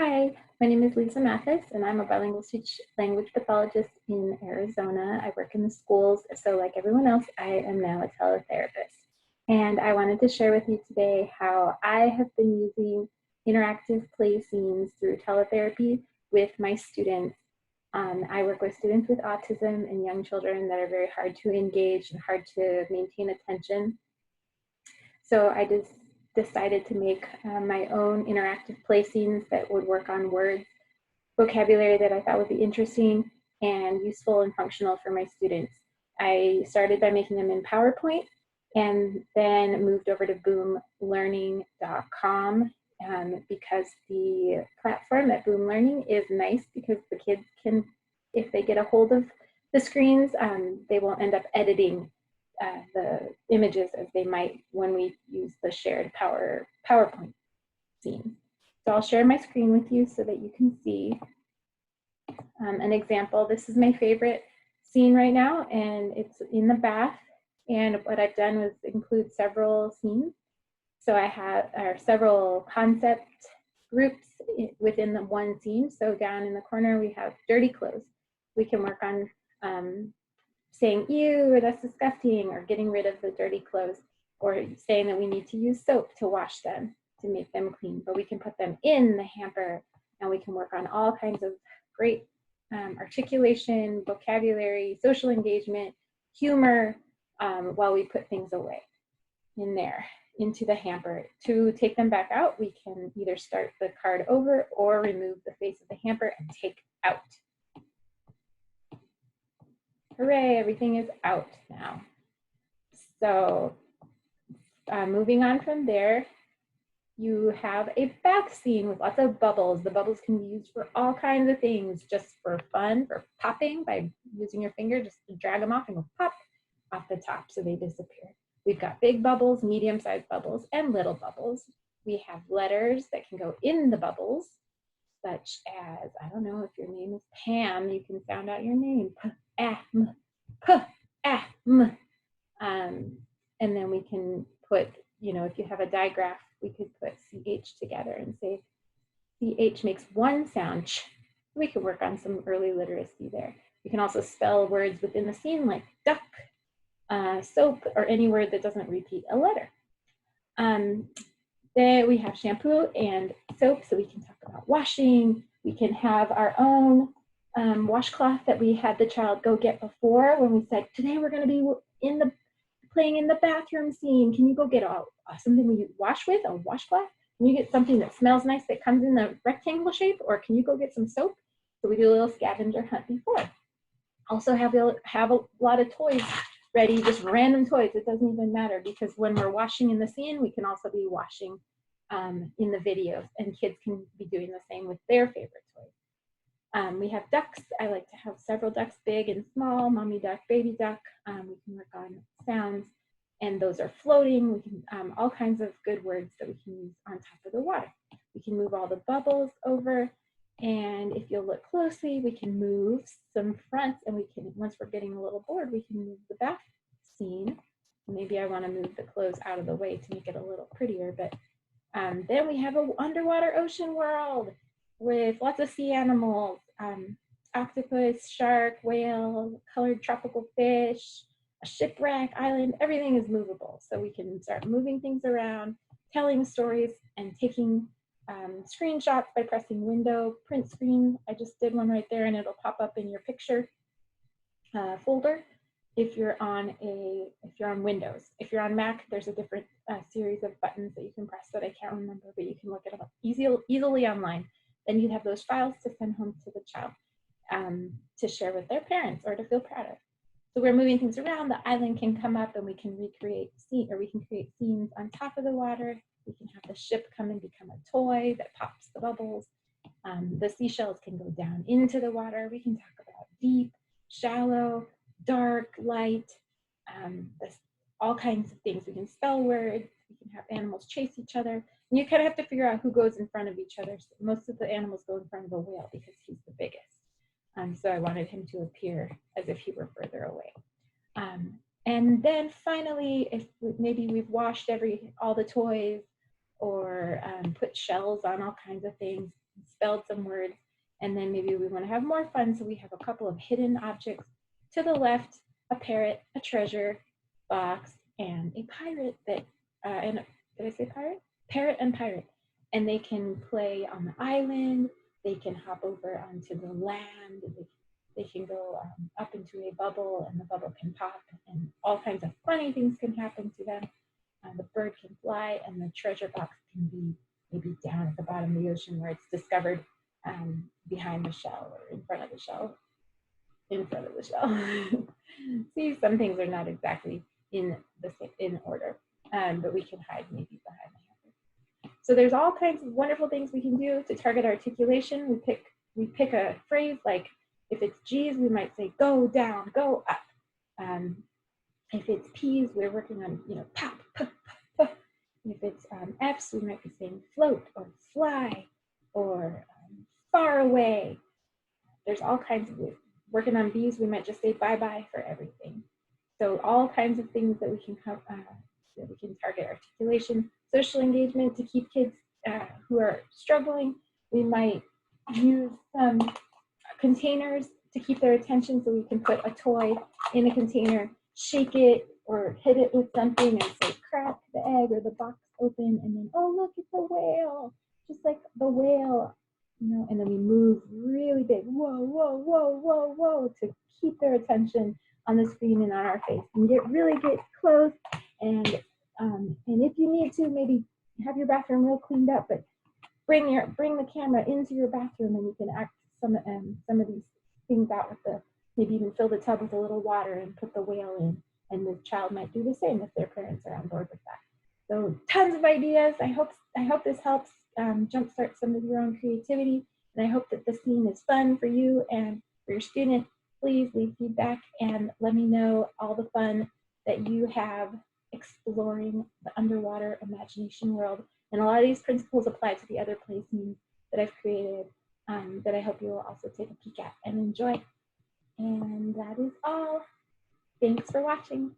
Hi, my name is Lisa Mathis, and I'm a bilingual speech language pathologist in Arizona. I work in the schools, so like everyone else, I am now a teletherapist. And I wanted to share with you today how I have been using interactive play scenes through teletherapy with my students. I work with students with autism and young children that are very hard to engage and hard to maintain attention. So I just decided to make my own interactive play scenes that would work on words, vocabulary that I thought would be interesting and useful and functional for my students. I started by making them in PowerPoint and then moved over to boomlearning.com because the platform at Boom Learning is nice because the kids can, if they get a hold of the screens, they won't end up editing the images as they might when we use the shared PowerPoint scene. So I'll share my screen with you so that you can see an example. This is my favorite scene right now, and it's in the bath. And what I've done was include several scenes. So I have several concept groups within the one scene. So down in the corner, we have dirty clothes. We can work on saying, ew, or that's disgusting, or getting rid of the dirty clothes, or saying that we need to use soap to wash them, to make them clean. But we can put them in the hamper, and we can work on all kinds of great articulation, vocabulary, social engagement, humor, while we put things away in there into the hamper. To take them back out, we can either start the card over or remove the face of the hamper and take out. Hooray, everything is out now. So moving on from there, you have a bath scene with lots of bubbles. The bubbles can be used for all kinds of things, just for fun, for popping by using your finger, just to drag them off and go pop off the top so they disappear. We've got big bubbles, medium-sized bubbles, and little bubbles. We have letters that can go in the bubbles, such as, I don't know, if your name is Pam, you can sound out your name, P-A-M, P-A-M. And then we can put, if you have a digraph, we could put CH together and say CH makes one sound. Ch. We could work on some early literacy there. You can also spell words within the scene like duck, soap, or any word that doesn't repeat a letter. Then we have shampoo and soap, so we can talk about washing. We can have our own washcloth that we had the child go get before when we said, today we're going to be playing in the bathroom scene. Can you go get something we wash with, a washcloth? Can you get something that smells nice that comes in the rectangle shape, or can you go get some soap? So we do a little scavenger hunt before. Also have a lot of toys ready, just random toys. It doesn't even matter, because when we're washing in the scene, we can also be washing in the videos, and kids can be doing the same with their favorite toys. We have ducks. I like to have several ducks, big and small, mommy duck, baby duck. We can work on sounds, and those are floating. We can all kinds of good words that we can use on top of the water. We can move all the bubbles over, and if you'll look closely, we can move some fronts, and we can, once we're getting a little bored, we can move the bath scene. Maybe I want to move the clothes out of the way to make it a little prettier, but then we have an underwater ocean world with lots of sea animals, octopus, shark, whale, colored tropical fish, a shipwreck, island. Everything is movable. So we can start moving things around, telling stories, and taking screenshots by pressing window, print screen. I just did one right there, and it'll pop up in your picture folder if you're on Windows. If you're on Mac, there's a different series of buttons that you can press that I can't remember, but you can look it up easily online. Then you have those files to send home to the child to share with their parents or to feel proud of. So we're moving things around. The island can come up, and we can create scenes on top of the water. We can have the ship come and become a toy that pops the bubbles. The seashells can go down into the water. We can talk about deep, shallow, dark, light, all kinds of things. We can spell words. We can have animals chase each other. And you kind of have to figure out who goes in front of each other. So most of the animals go in front of a whale because he's the biggest. So I wanted him to appear as if he were further away. And then finally, if maybe we've washed all the toys, or put shells on all kinds of things, spelled some words. And then maybe we want to have more fun, so we have a couple of hidden objects. To the left, a parrot, a treasure box, and a pirate that, and did I say pirate? Parrot and pirate. And they can play on the island, they can hop over onto the land, they can go up into a bubble, and the bubble can pop, and all kinds of funny things can happen to them. The bird can fly, and the treasure box can be maybe down at the bottom of the ocean where it's discovered behind the shell or in front of the shell. In front of the shell. See, some things are not exactly in order, but we can hide maybe behind the hammer. So there's all kinds of wonderful things we can do to target articulation. We pick a phrase like, if it's G's, we might say go down, go up. If it's P's, we're working on, pop, pop, pop. If it's F's, we might be saying float or fly or far away. There's all kinds of ways. Working on B's, we might just say bye-bye for everything. So all kinds of things that we can target articulation, social engagement to keep kids who are struggling. We might use some containers to keep their attention, so we can put a toy in a container, shake it or hit it with something and say crack the egg or the box open, and then, oh, look, it's a whale, just like the whale, and then we move really big, whoa, whoa, whoa, whoa, whoa, to keep their attention on the screen and on our face, and really get close. And if you need to, maybe have your bathroom real cleaned up, but bring the camera into your bathroom, and you can act some of these things out with maybe even fill the tub with a little water and put the whale in, and the child might do the same if their parents are on board with that. So tons of ideas. I hope this helps jumpstart some of your own creativity, and I hope that the scene is fun for you and for your student. Please leave feedback and let me know all the fun that you have exploring the underwater imagination world. And a lot of these principles apply to the other play scenes that I've created that I hope you will also take a peek at and enjoy. And that is all. Thanks for watching.